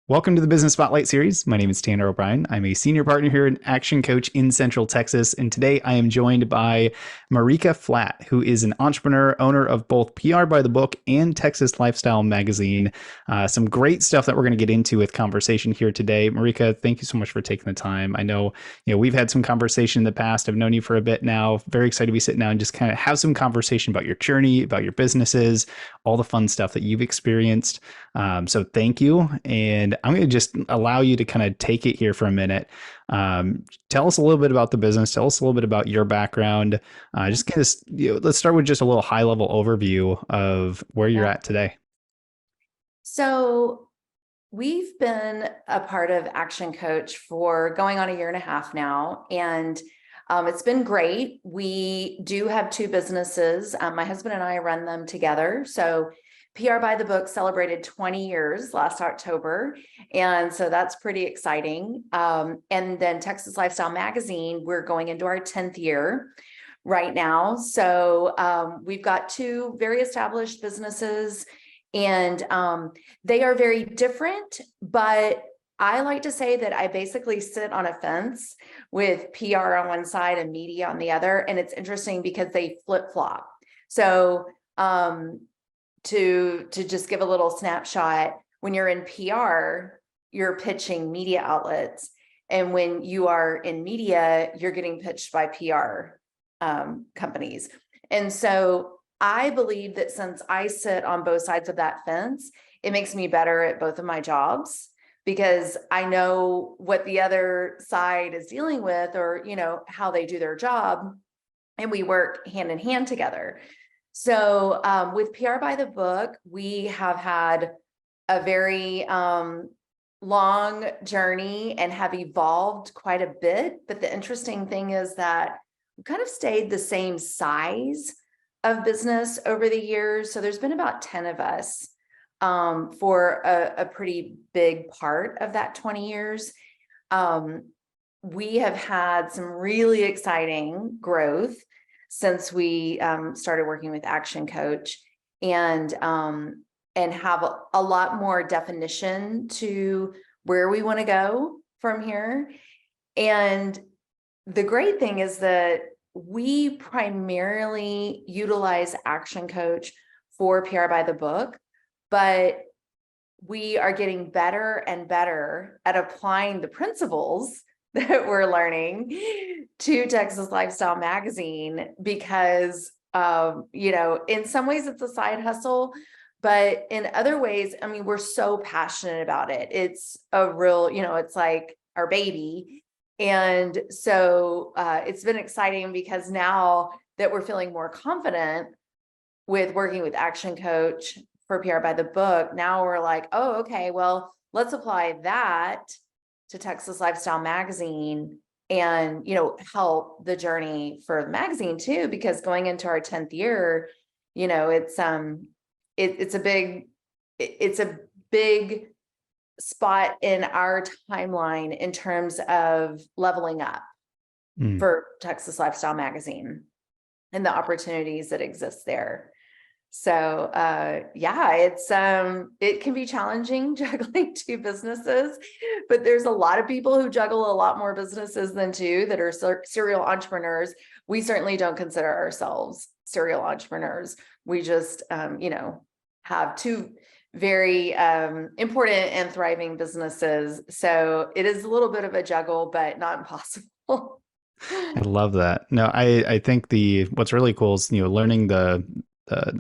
Welcome to the Business Spotlight series. My name is Tanner O'Brien. I'm a senior partner here at Action Coach in Central Texas. And today I am joined by Marika Flatt, who is an entrepreneur, owner of both PR by the Book and Texas Lifestyle Magazine. Some great stuff that we're going to get into with conversation here today. Marika, thank you so much for taking the time. I know, we've had some conversation in the past. I've known you for a bit now. Very excited to be sitting down and just kind of have some conversation about your journey, about your businesses, all the fun stuff that you've experienced. So thank you. And I'm going to just allow you to kind of take it here for a minute. Tell us a little bit about the business. Tell us a little bit about your background. Just kind of, let's start with just a little high level overview of where you're at today. So we've been a part of Action Coach for going on a year and a half now, and it's been great. We do have two businesses. My husband and I run them together. So PR by the Book celebrated 20 years last October. And so that's pretty exciting. And then Texas Lifestyle Magazine, we're going into our 10th year right now. So we've got two very established businesses, and they are very different, but I like to say that I basically sit on a fence with PR on one side and media on the other. And it's interesting because they flip-flop. So to just give a little snapshot, when you're in PR, you're pitching media outlets. And when you are in media, you're getting pitched by PR companies. And so I believe that since I sit on both sides of that fence, it makes me better at both of my jobs, because I know what the other side is dealing with, or, how they do their job, and we work hand in hand together. So with PR by the Book, we have had a very long journey and have evolved quite a bit. But the interesting thing is that we kind of stayed the same size of business over the years. So there's been about 10 of us for a pretty big part of that 20 years. We have had some really exciting growth since we started working with Action Coach, and have a lot more definition to where we want to go from here. And the great thing is that we primarily utilize Action Coach for PR by the Book, but we are getting better and better at applying the principles that we're learning to Texas Lifestyle Magazine, because, in some ways it's a side hustle, but in other ways, I mean, we're so passionate about it. It's a real, it's like our baby. And so it's been exciting, because now that we're feeling more confident with working with Action Coach for PR by the Book, now we're like, oh, okay, well, let's apply that to Texas Lifestyle Magazine and, help the journey for the magazine too, because going into our 10th year, it's a big spot in our timeline in terms of leveling up for Texas Lifestyle Magazine and the opportunities that exist there. So it can be challenging juggling two businesses, but there's a lot of people who juggle a lot more businesses than two that are serial entrepreneurs. We certainly don't consider ourselves serial entrepreneurs. We just have two very important and thriving businesses. So it is a little bit of a juggle, but not impossible. I love that. No, I think what's really cool is, learning the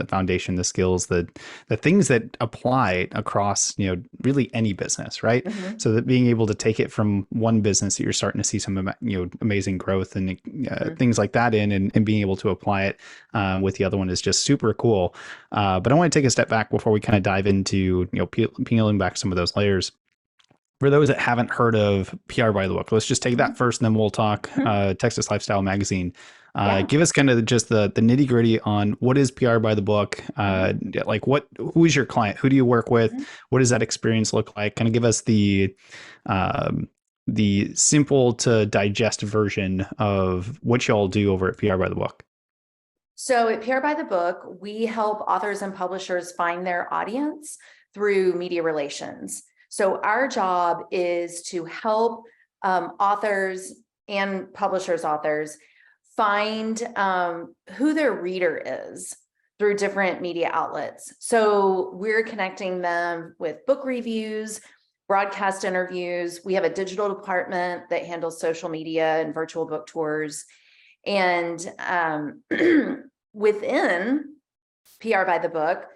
foundation, the skills, the things that apply across, really any business, right? Mm-hmm. So that being able to take it from one business that you're starting to see some, amazing growth and things like that and being able to apply it with the other one is just super cool. But I want to take a step back before we kind of dive into, peeling back some of those layers. For those that haven't heard of PR by the Book, let's just take that first, and then we'll talk Texas Lifestyle Magazine. Give us kind of just the nitty gritty on what is PR by the Book, like who is your client? Who do you work with? What does that experience look like? Kind of give us the simple to digest version of what y'all do over at PR by the Book. So at PR by the Book, we help authors and publishers find their audience through media relations. So our job is to help authors and publishers, authors find who their reader is through different media outlets. So we're connecting them with book reviews, broadcast interviews. We have a digital department that handles social media and virtual book tours. And within PR by the Book,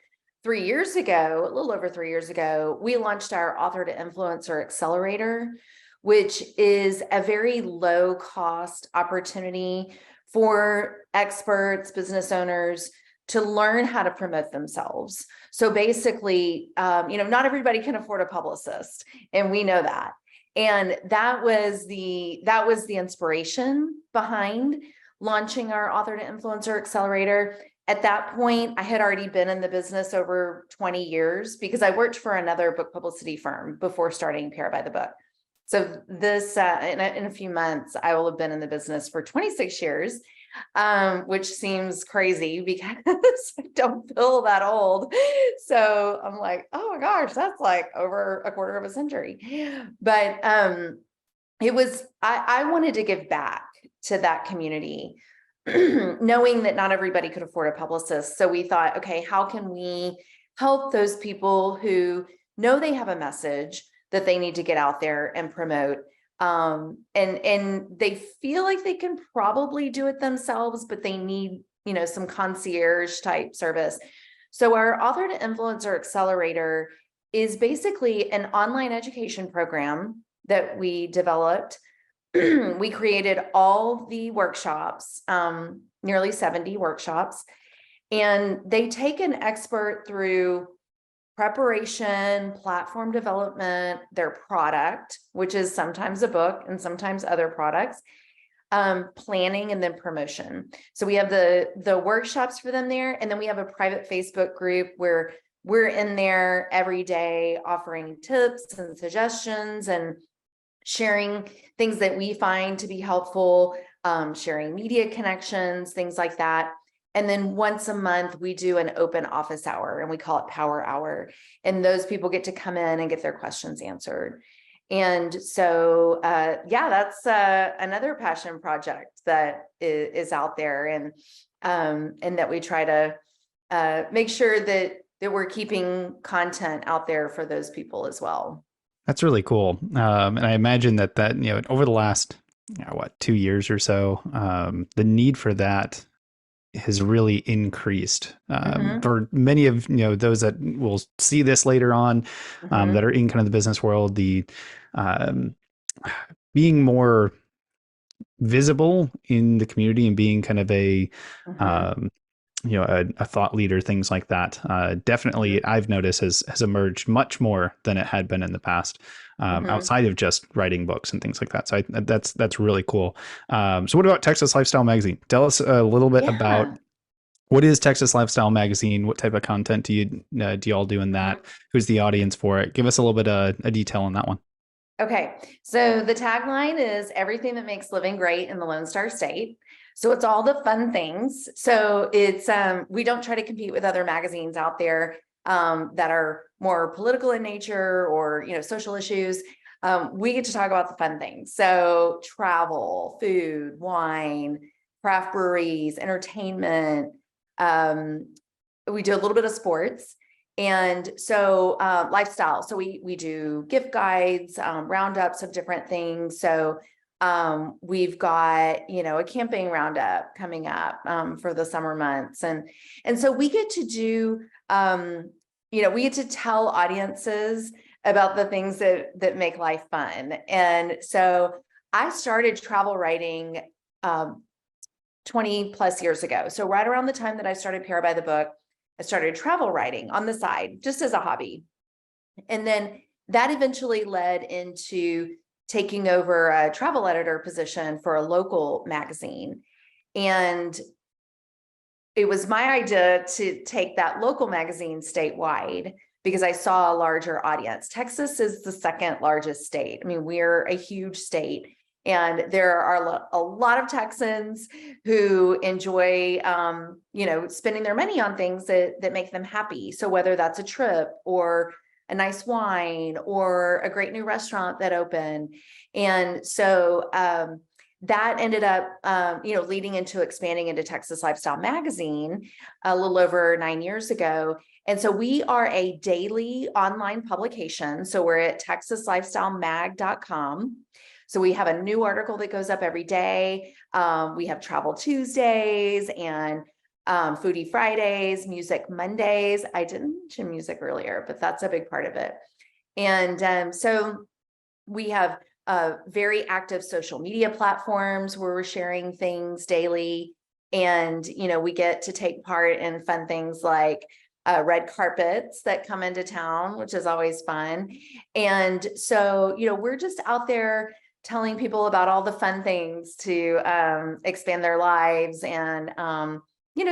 3 years ago, a little over 3 years ago, we launched our Author to Influencer Accelerator, which is a very low cost opportunity for experts, business owners to learn how to promote themselves. So basically, not everybody can afford a publicist, and we know that. And that was the inspiration behind launching our Author to Influencer Accelerator. At that point, I had already been in the business over 20 years because I worked for another book publicity firm before starting PR by the Book. So this, in a few months, I will have been in the business for 26 years, which seems crazy because I don't feel that old. So I'm like, oh my gosh, that's like over a quarter of a century. But it was, I wanted to give back to that community, knowing that not everybody could afford a publicist. So we thought, okay, how can we help those people who know they have a message that they need to get out there and promote, and they feel like they can probably do it themselves, but they need, some concierge type service. So our Author to Influencer Accelerator is basically an online education program that we developed. We created all the workshops, nearly 70 workshops, and they take an expert through preparation, platform development, their product, which is sometimes a book and sometimes other products, planning, and then promotion. So we have the workshops for them there, and then we have a private Facebook group where we're in there every day offering tips and suggestions and sharing things that we find to be helpful, sharing media connections, things like that. And then once a month, we do an open office hour, and we call it Power Hour. And those people get to come in and get their questions answered. And so, that's another passion project that is out there, and that we try to make sure that we're keeping content out there for those people as well. That's really cool. And I imagine that over the last, 2 years or so, the need for that has really increased for many of those that will see this later on, that are in kind of the business world. The being more visible in the community and being kind of a a thought leader, things like that, definitely I've noticed has emerged much more than it had been in the past, outside of just writing books and things like that. So that's really cool. So what about Texas Lifestyle Magazine? Tell us a little bit about what is Texas Lifestyle Magazine? What type of content do y'all do in that? Who's the audience for it? Give us a little bit of a detail on that one. Okay, so the tagline is everything that makes living great in the Lone Star State. So it's all the fun things. So it's we don't try to compete with other magazines out there that are more political in nature or social issues. We get to talk about the fun things. So travel, food, wine, craft breweries, entertainment. We do a little bit of sports. And so lifestyle. So we do gift guides, roundups of different things. So we've got, a camping roundup coming up for the summer months. And so we get to do, we get to tell audiences about the things that make life fun. And so I started travel writing 20 plus years ago. So right around the time that I started PR by the Book, I started travel writing on the side, just as a hobby. And then that eventually led into taking over a travel editor position for a local magazine. And it was my idea to take that local magazine statewide because I saw a larger audience. Texas is the second largest state. I mean, we're a huge state. And there are a lot of Texans who enjoy, spending their money on things that make them happy. So whether that's a trip or a nice wine or a great new restaurant that opened. And so that ended up, leading into expanding into Texas Lifestyle Magazine a little over 9 years ago. And so we are a daily online publication. So we're at texaslifestylemag.com. So we have a new article that goes up every day. We have Travel Tuesdays and Foodie Fridays, Music Mondays. I didn't mention music earlier, but that's a big part of it. And so we have very active social media platforms where we're sharing things daily. And, we get to take part in fun things like red carpets that come into town, which is always fun. And so, we're just out there telling people about all the fun things to expand their lives and,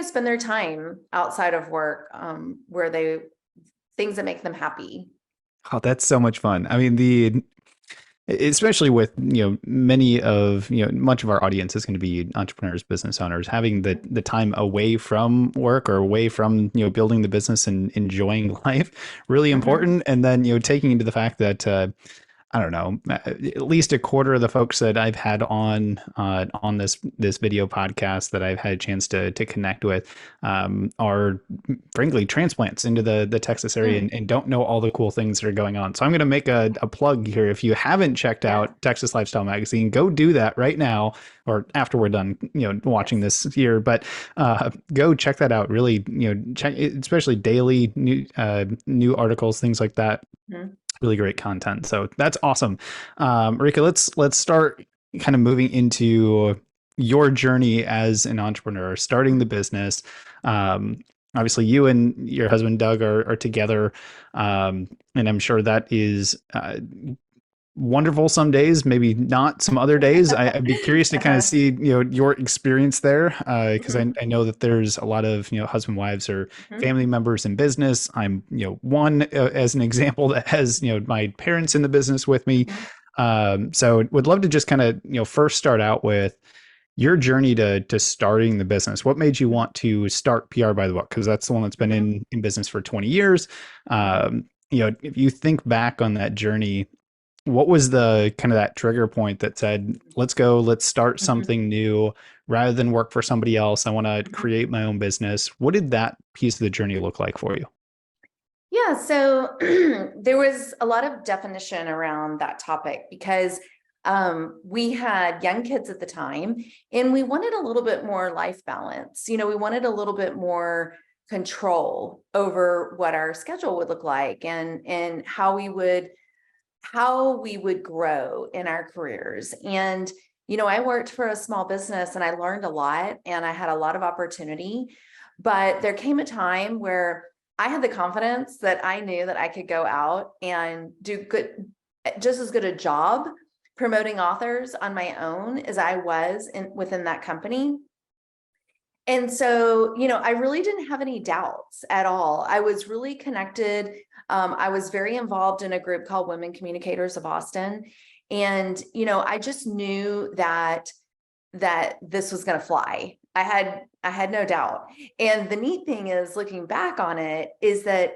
spend their time outside of work where things that make them happy. Oh, that's so much fun. I mean, especially with many of much of our audience is going to be entrepreneurs, business owners, having the time away from work or away from building the business and enjoying life, really important. And then taking into the fact that I don't know, at least a quarter of the folks that I've had on this video podcast that I've had a chance to connect with are frankly transplants into the Texas area and don't know all the cool things that are going on. So I'm going to make a plug here. If you haven't checked out Texas Lifestyle Magazine, go do that right now or after we're done, watching this here. But go check that out. Really, check, especially daily new articles, things like that. Really great content. So that's awesome. Marika, let's start kind of moving into your journey as an entrepreneur, starting the business. Obviously you and your husband, Doug, are together. And I'm sure that is wonderful some days, maybe not some other days. I'd be curious to kind of see, your experience there. Cause I know that there's a lot of, husband, wives or family members in business. I'm, one as an example that has, my parents in the business with me. So would love to just kind of, first start out with your journey to starting the business. What made you want to start PR by the Book? Cause that's the one that's been in business for 20 years. If you think back on that journey, what was the kind of that trigger point that said, let's start something new rather than work for somebody else? I want to create my own business. What did that piece of the journey look like for you? Yeah, so there was a lot of definition around that topic because we had young kids at the time and we wanted a little bit more life balance. We wanted a little bit more control over what our schedule would look like and how we would grow in our careers. And, I worked for a small business and I learned a lot and I had a lot of opportunity, but there came a time where I had the confidence that I knew that I could go out and do just as good a job promoting authors on my own as I was within that company. And so, I really didn't have any doubts at all. I was really connected. I was very involved in a group called Women Communicators of Boston. And, I just knew that this was going to fly. I had no doubt. And the neat thing is, looking back on it, is that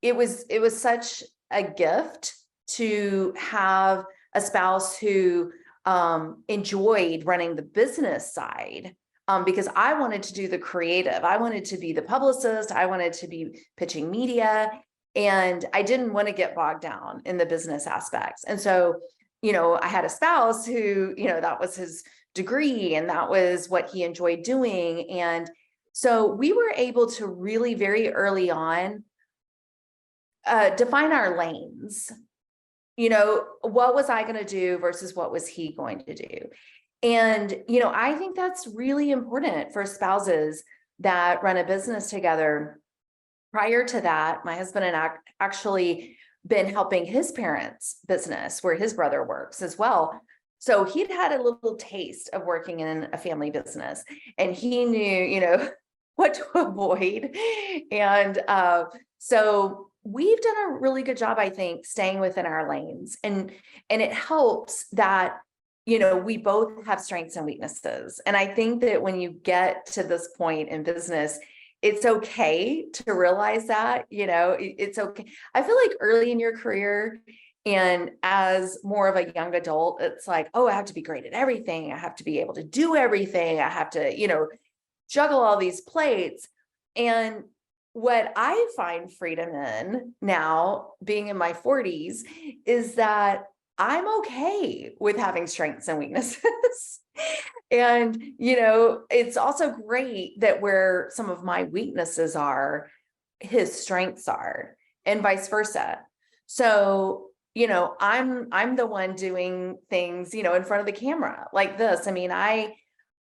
it was such a gift to have a spouse who enjoyed running the business side. Because I wanted to do the creative. I wanted to be the publicist. I wanted to be pitching media. And I didn't want to get bogged down in the business aspects. And so, I had a spouse who, that was his degree and that was what he enjoyed doing. And so we were able to really very early on define our lanes. What was I going to do versus what was he going to do? And, I think that's really important for spouses that run a business together. Prior to that, my husband and I actually been helping his parents' business where his brother works as well. So he'd had a little taste of working in a family business and he knew, what to avoid. And so we've done a really good job, I think, staying within our lanes. And it helps that we both have strengths and weaknesses. And I think that when you get to this point in business, it's okay to realize that, it's okay. I feel like early in your career and as more of a young adult, it's like, oh, I have to be great at everything. I have to be able to do everything. I have to, juggle all these plates. And what I find freedom in now, being in my 40s, is that I'm okay with having strengths and weaknesses. And, it's also great that where some of my weaknesses are, his strengths are, and vice versa. So, I'm the one doing things, in front of the camera like this. I mean,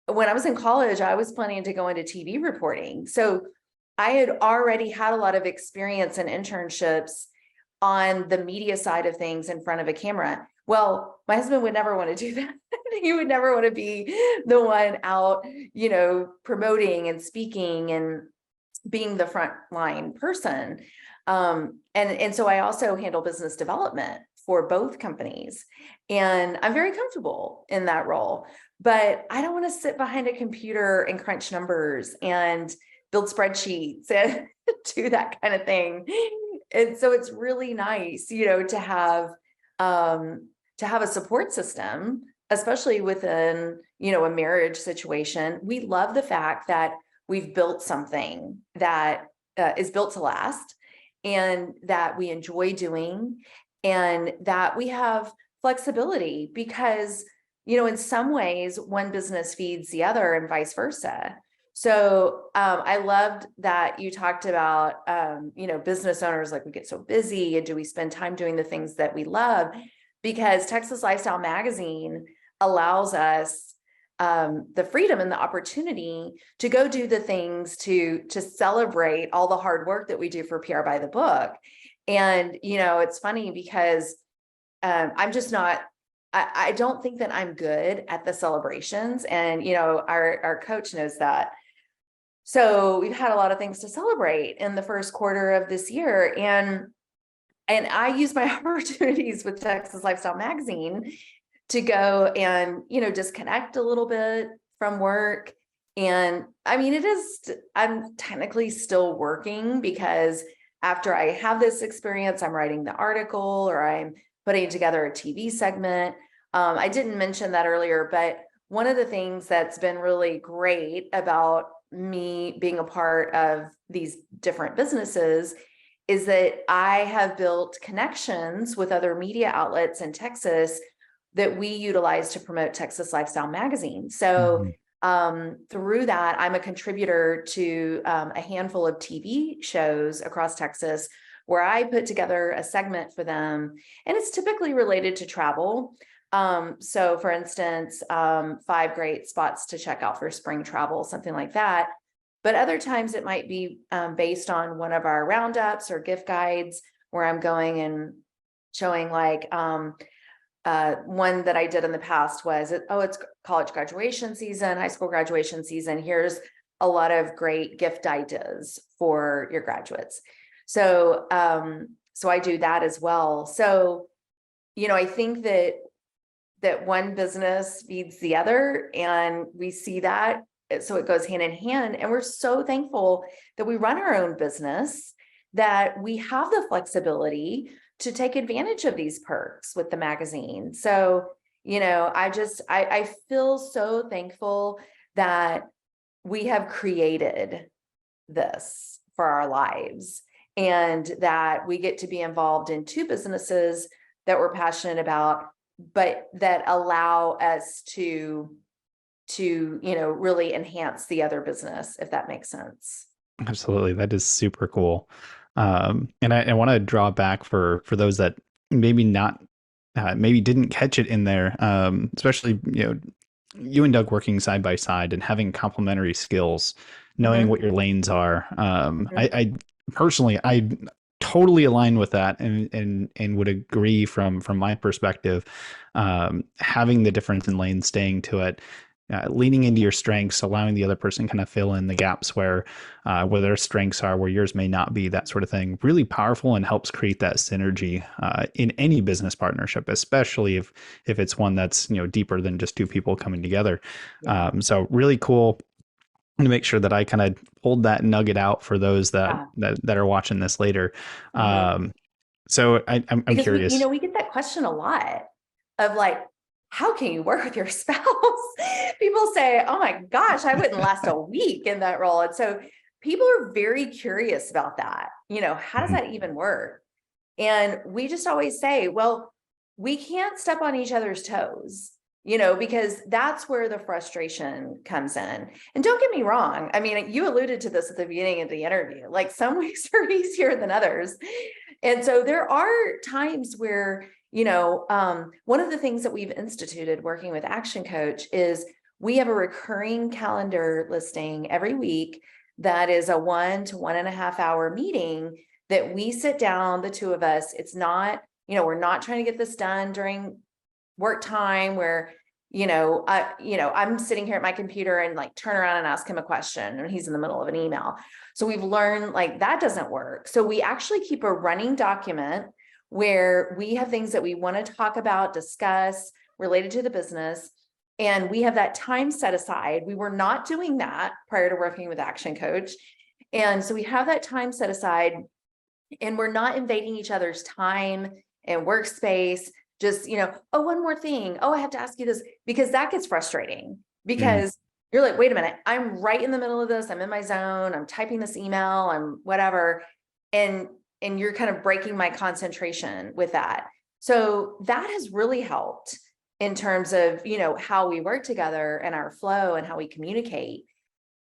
when I was in college, I was planning to go into TV reporting. So I had already had a lot of experience and internships on the media side of things in front of a camera. Well, my husband would never want to do that. He would never want to be the one out, promoting and speaking and being the front line person. And so I also handle business development for both companies. And I'm very comfortable in that role, but I don't want to sit behind a computer and crunch numbers and build spreadsheets and do that kind of thing. And so it's really nice, to have a support system, especially within, a marriage situation. We love the fact that we've built something that is built to last and that we enjoy doing, and that we have flexibility because, in some ways, one business feeds the other and vice versa. So I loved that you talked about, business owners, like we get so busy and do we spend time doing the things that we love? Because Texas Lifestyle Magazine allows us the freedom and the opportunity to go do the things to celebrate all the hard work that we do for PR by the Book. And, it's funny because I'm just not, I don't think that I'm good at the celebrations. And, our coach knows that. So we've had a lot of things to celebrate in the first quarter of this year. And I use my opportunities with Texas Lifestyle Magazine to go and, disconnect a little bit from work. And I mean, I'm technically still working because after I have this experience, I'm writing the article or I'm putting together a TV segment. I didn't mention that earlier, but one of the things that's been really great about me being a part of these different businesses is that I have built connections with other media outlets in Texas that we utilize to promote Texas Lifestyle Magazine. So through that, I'm a contributor to a handful of TV shows across Texas where I put together a segment for them, and it's typically related to travel. So for instance, 5 great spots to check out for spring travel, something like that. But other times it might be based on one of our roundups or gift guides where I'm going and showing like one that I did in the past was, it's college graduation season, high school graduation season. Here's a lot of great gift ideas for your graduates. So, so I do that as well. So, I think that one business feeds the other, and we see that. So it goes hand in hand. And we're so thankful that we run our own business, that we have the flexibility to take advantage of these perks with the magazine. So, I feel so thankful that we have created this for our lives, and that we get to be involved in 2 businesses that we're passionate about, but that allow us to really enhance the other business, if that makes sense. Absolutely. That is super cool. And I want to draw back for those that maybe not, maybe didn't catch it in there, especially, you and Doug working side by side and having complementary skills, knowing what your lanes are. I personally, I totally align with that and would agree from my perspective, having the difference in lanes, staying to it, leaning into your strengths, allowing the other person kind of fill in the gaps where their strengths are, where yours may not be, that sort of thing. Really powerful and helps create that synergy in any business partnership, especially if it's one that's deeper than just 2 people coming together. So really cool. to make sure that I kind of pulled that nugget out for those Yeah. that are watching this later. Mhm. So I'm Because curious. we get that question a lot of like, how can you work with your spouse? People say, oh my gosh, I wouldn't last a week in that role. And so people are very curious about that. How does Mhm. that even work? And we just always say, well, we can't step on each other's toes, because that's where the frustration comes in. And don't get me wrong. I mean, you alluded to this at the beginning of the interview, like some weeks are easier than others. And so there are times where, one of the things that we've instituted working with Action Coach is we have a recurring calendar listing every week that is a 1 to 1.5 hour meeting that we sit down, the two of us. It's not, we're not trying to get this done during work time where, I'm sitting here at my computer and like turn around and ask him a question and he's in the middle of an email. So we've learned like that doesn't work. So we actually keep a running document where we have things that we want to talk about, discuss related to the business. And we have that time set aside. We were not doing that prior to working with Action Coach. And so we have that time set aside and we're not invading each other's time and workspace. Just, oh, one more thing. Oh, I have to ask you this, because that gets frustrating Mhm. because you're like, wait a minute, I'm right in the middle of this. I'm in my zone. I'm typing this email. I'm whatever. And you're kind of breaking my concentration with that. So that has really helped in terms of, how we work together and our flow and how we communicate.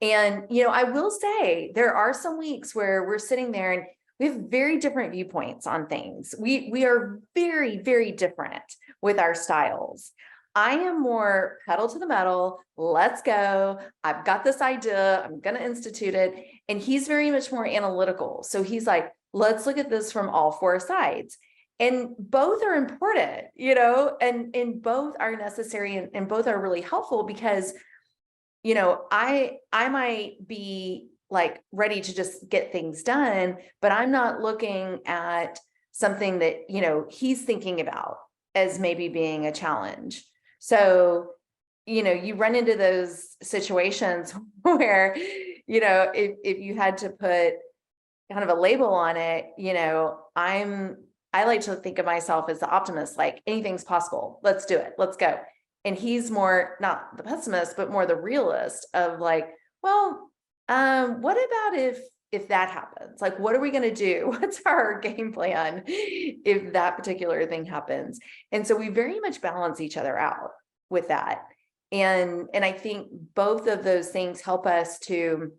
And, I will say there are some weeks where we're sitting there and we have very different viewpoints on things. We are very, very different with our styles. I am more pedal to the metal. Let's go. I've got this idea. I'm going to institute it. And he's very much more analytical. So he's like, let's look at this from all four sides. And both are important, and both are necessary and both are really helpful because I might be like ready to just get things done, but I'm not looking at something that, he's thinking about as maybe being a challenge. So, you run into those situations where, if you had to put kind of a label on it, I like to think of myself as the optimist, like anything's possible. Let's do it. Let's go. And he's more not the pessimist, but more the realist of like, well, what about if that happens? Like, what are we going to do? What's our game plan if that particular thing happens? And so we very much balance each other out with that. And I think both of those things help us to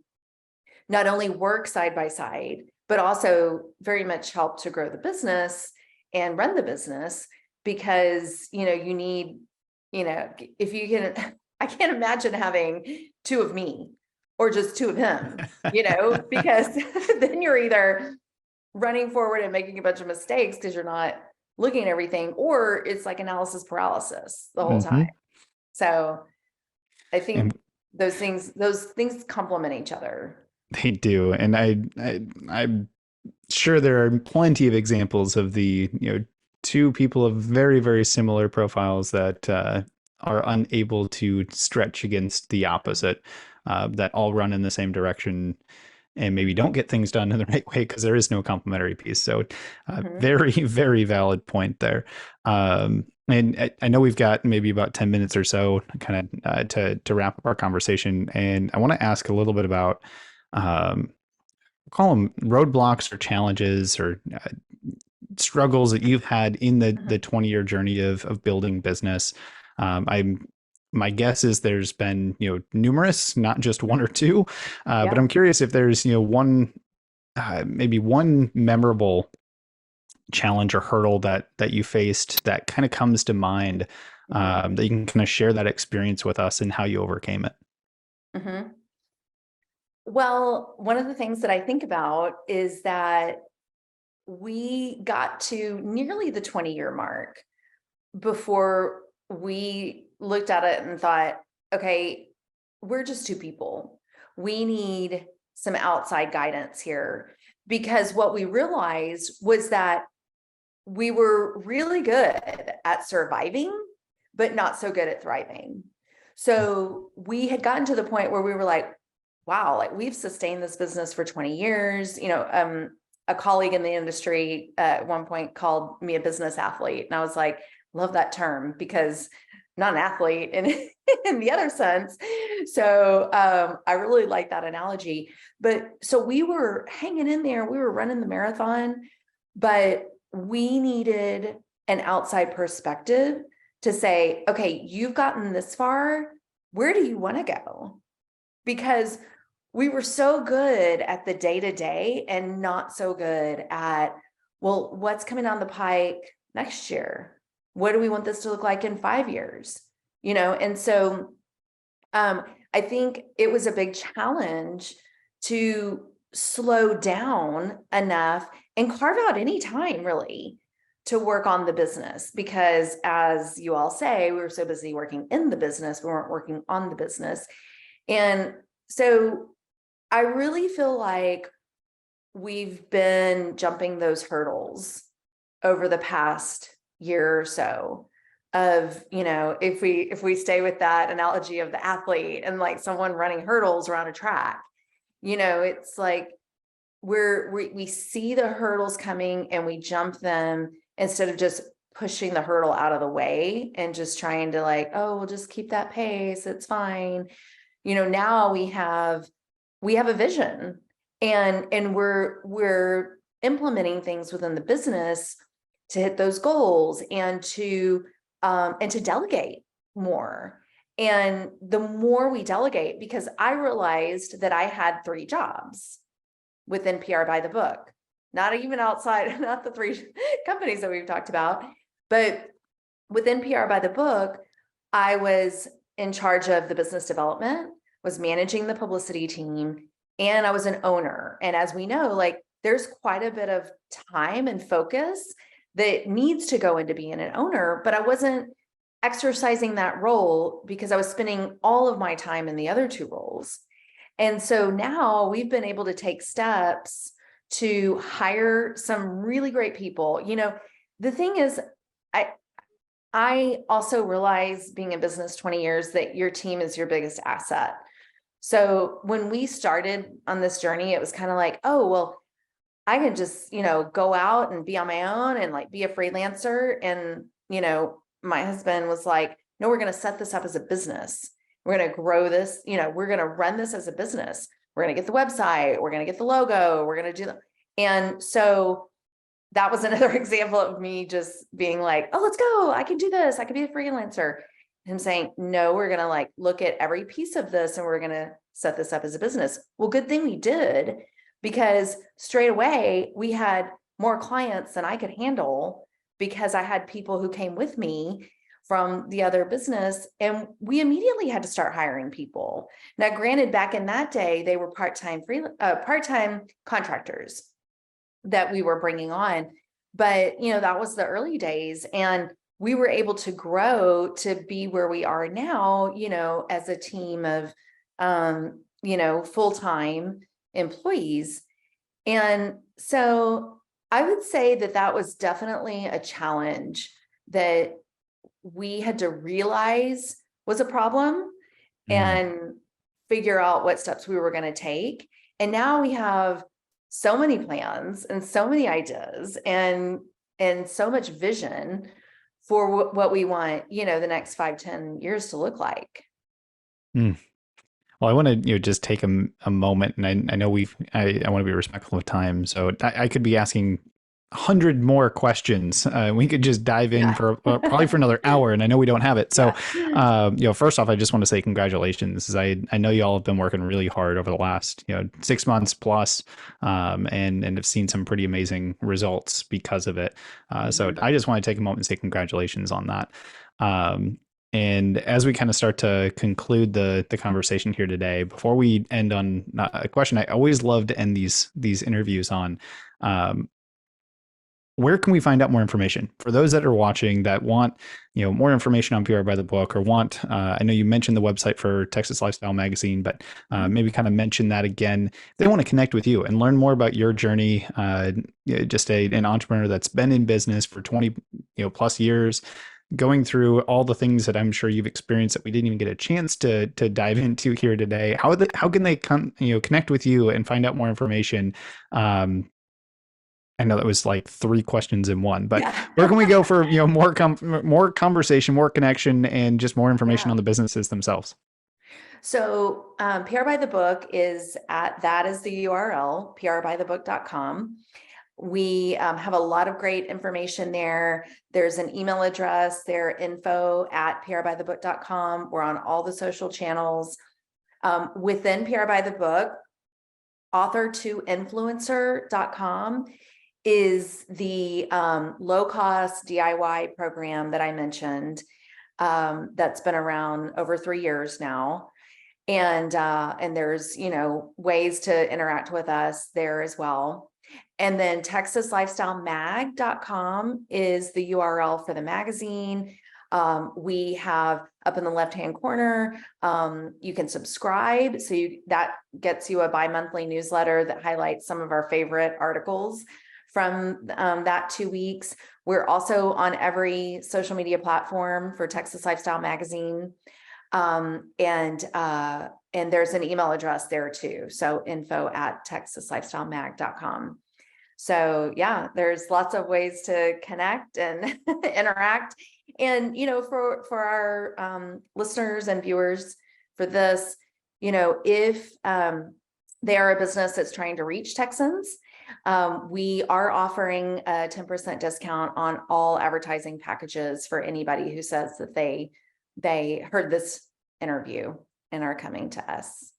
not only work side by side, but also very much help to grow the business and run the business because, you need, if you can, I can't imagine having two of me or just two of him, because then you're either running forward and making a bunch of mistakes because you're not looking at everything, or it's like analysis paralysis the whole time. Mhm. So I think And those things complement each other. they do. And I'm sure there are plenty of examples of the, two people of very, very similar profiles that are unable to stretch against the opposite, that all run in the same direction and maybe don't get things done in the right way because there is no complementary piece. So, Mhm. very, very valid point there. And I know we've got maybe about 10 minutes or so kind of to wrap up our conversation. And I want to ask a little bit about, call them roadblocks or challenges or struggles that you've had in the Mhm. 20-year journey of building business. I'm My guess is there's been numerous, not just one or two, but Yeah. I'm curious if there's one maybe one memorable challenge or hurdle that you faced that kind of comes to mind, Mhm. that you can kind of share that experience with us and how you overcame it. Mhm. Well, one of the things that I think about is that we got to nearly the 20-year mark before we looked at it and thought, okay, we're just two people. We need some outside guidance here. Because what we realized was that we were really good at surviving, but not so good at thriving. So we had gotten to the point where we were like, wow, like we've sustained this business for 20 years. A colleague in the industry at one point called me a business athlete. And I was like, love that term, because I'm not an athlete in, in the other sense. So I really like that analogy. But so we were hanging in there, we were running the marathon, but we needed an outside perspective to say, okay, you've gotten this far. Where do you want to go? Because we were so good at the day to day and not so good at, well, what's coming down the pike next year? What do we want this to look like in 5 years? And so I think it was a big challenge to slow down enough and carve out any time really to work on the business, because as you all say, we were so busy working in the business, we weren't working on the business. And so I really feel like we've been jumping those hurdles over the past year or so of, if we stay with that analogy of the athlete and like someone running hurdles around a track, it's like we see the hurdles coming and we jump them instead of just pushing the hurdle out of the way and just trying to like, oh, we'll just keep that pace, it's fine. Now we have a vision, and we're implementing things within the business to hit those goals and to delegate more. And the more we delegate, because I realized that I had 3 jobs within PR by the book, not even outside, not the 3 companies that we've talked about, but within PR by the book, I was in charge of the business development, was managing the publicity team, and I was an owner. And as we know, like there's quite a bit of time and focus that needs to go into being an owner, but I wasn't exercising that role because I was spending all of my time in the other 2 roles. And so now we've been able to take steps to hire some really great people. The thing is, I also realize, being in business 20 years, that your team is your biggest asset. So when we started on this journey, it was kind of like, oh, well, I can just, go out and be on my own and like be a freelancer. And, my husband was like, no, we're going to set this up as a business. We're going to grow this, we're going to run this as a business. We're going to get the website, we're going to get the logo, we're going to do that. And so that was another example of me just being like, oh, let's go. I can do this. I can be a freelancer. Him saying, no, we're going to like look at every piece of this and we're going to set this up as a business. Well, good thing we did, because straight away we had more clients than I could handle, because I had people who came with me from the other business, and we immediately had to start hiring people. Now, granted, back in that day, they were part-time contractors that we were bringing on, but that was the early days, and we were able to grow to be where we are now, as a team of full-time employees. And so I would say that was definitely a challenge that we had to realize was a problem and figure out what steps we were going to take. And now we have so many plans and so many ideas and so much vision for what we want, the next 5-10 years to look like. Well, I want to just take a moment, and I know I want to be respectful of time, so I could be asking 100 more questions. We could just dive in for probably for another hour, and I know we don't have it. So, first off, I just want to say congratulations. I know you all have been working really hard over the last 6 months plus, and have seen some pretty amazing results because of it. So I just want to take a moment and say congratulations on that. And as we kind of start to conclude the conversation here today, before we end on a question, I always love to end these interviews on, where can we find out more information for those that are watching that want, more information on PR by the book, or want, I know you mentioned the website for Texas Lifestyle Magazine, but maybe kind of mention that again. If they want to connect with you and learn more about your journey, just an entrepreneur that's been in business for 20 plus years, going through all the things that I'm sure you've experienced that we didn't even get a chance to dive into here today, how can they connect with you and find out more information? I know that was like three questions in one, but Yeah. where can we go for more conversation, more connection, and just more information Yeah. on the businesses themselves? So PR by the Book is that is the URL, prbythebook.com. We have a lot of great information there. There's an email address there, info@prbythebook.com. We're on all the social channels. Within PR by the Book, author2influencer.com is the low-cost DIY program that I mentioned, that's been around over 3 years now. And there's, ways to interact with us there as well. And then texaslifestylemag.com is the URL for the magazine. We have up in the left-hand corner, you can subscribe. So that gets you a bi-monthly newsletter that highlights some of our favorite articles from that 2 weeks. We're also on every social media platform for Texas Lifestyle Magazine. And there's an email address there too. So info@texaslifestylemag.com. So yeah, there's lots of ways to connect and interact. And, for our listeners and viewers for this, if they are a business that's trying to reach Texans, we are offering a 10% discount on all advertising packages for anybody who says that they heard this interview and are coming to us.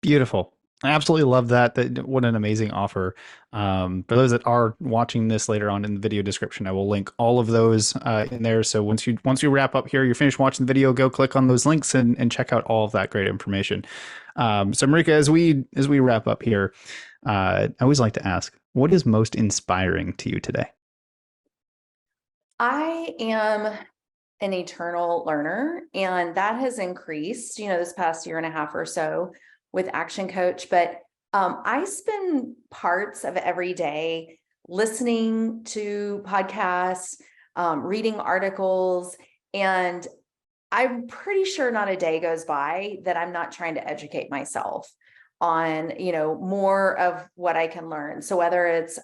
Beautiful. I absolutely love that. What an amazing offer. For those that are watching this later on in the video description, I will link all of those in there. So once you wrap up here, you're finished watching the video, go click on those links and check out all of that great information. So Marika, as we wrap up here, I always like to ask, what is most inspiring to you today? I am an eternal learner, and that has increased, this past year and a half or so with ActionCOACH. But I spend parts of every day listening to podcasts, reading articles, and I'm pretty sure not a day goes by that I'm not trying to educate myself on, more of what I can learn. So whether it's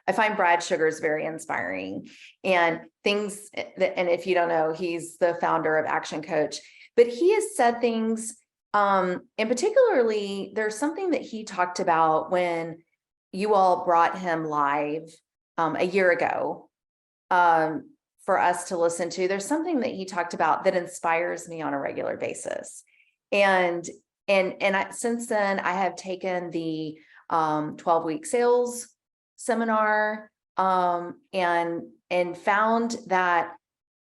I find Brad Sugar's very inspiring, and things that, and if you don't know, he's the founder of ActionCOACH, but he has said things, and particularly there's something that he talked about when you all brought him live a year ago for us to listen to. There's something that he talked about that inspires me on a regular basis. And since then I have taken the 12-week sales seminar, and found that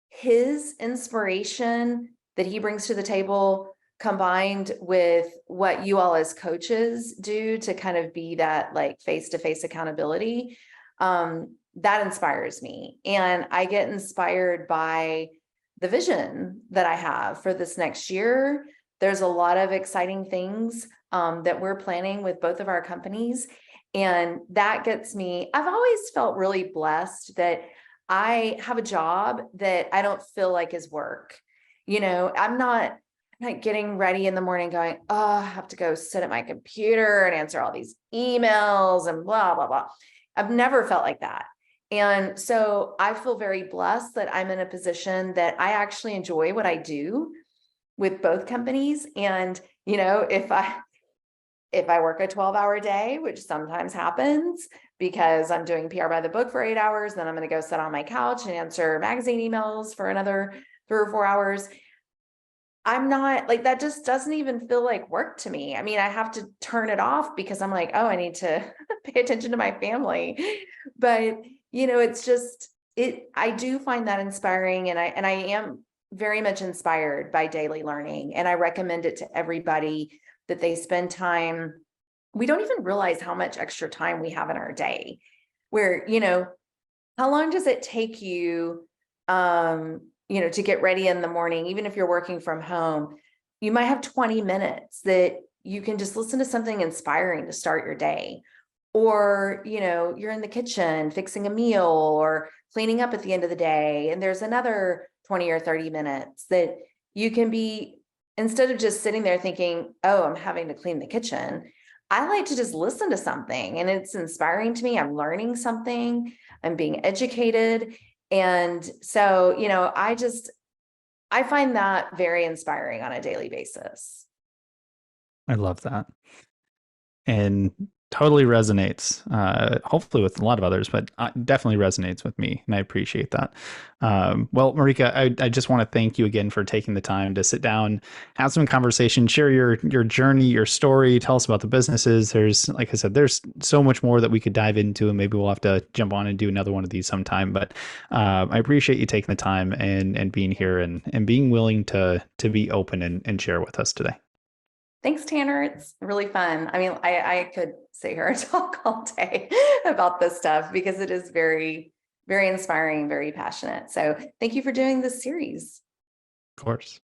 his inspiration that he brings to the table, combined with what you all as coaches do to kind of be that like face-to-face accountability, that inspires me. And I get inspired by the vision that I have for this next year. There's a lot of exciting things that we're planning with both of our companies. And that gets me, I've always felt really blessed that I have a job that I don't feel like is work. I'm not getting ready in the morning going, oh, I have to go sit at my computer and answer all these emails and blah, blah, blah. I've never felt like that. And so I feel very blessed that I'm in a position that I actually enjoy what I do with both companies. And, if I work a 12-hour day, which sometimes happens because I'm doing PR by the book for 8 hours, then I'm going to go sit on my couch and answer magazine emails for another 3 or 4 hours. I'm not like, that just doesn't even feel like work to me. I mean, I have to turn it off because I'm like, oh, I need to pay attention to my family. But, it's just, I do find that inspiring. And I am very much inspired by daily learning. And I recommend it to everybody that they spend time. We don't even realize how much extra time we have in our day where, how long does it take you, to get ready in the morning? Even if you're working from home, you might have 20 minutes that you can just listen to something inspiring to start your day. Or, you're in the kitchen fixing a meal or cleaning up at the end of the day, and there's another 20 or 30 minutes that you can be, instead of just sitting there thinking, oh, I'm having to clean the kitchen, I like to just listen to something and it's inspiring to me. I'm learning something, I'm being educated. And so, I find that very inspiring on a daily basis. I love that. And totally resonates, hopefully with a lot of others, but definitely resonates with me. And I appreciate that. Well, Marika, I just want to thank you again for taking the time to sit down, have some conversation, share your journey, your story, tell us about the businesses. There's, like I said, there's so much more that we could dive into, and maybe we'll have to jump on and do another one of these sometime. But I appreciate you taking the time and being here and being willing to be open and share with us today. Thanks, Tanner. It's really fun. I mean, I could sit here and talk all day about this stuff because it is very, very inspiring, very passionate. So thank you for doing this series. Of course.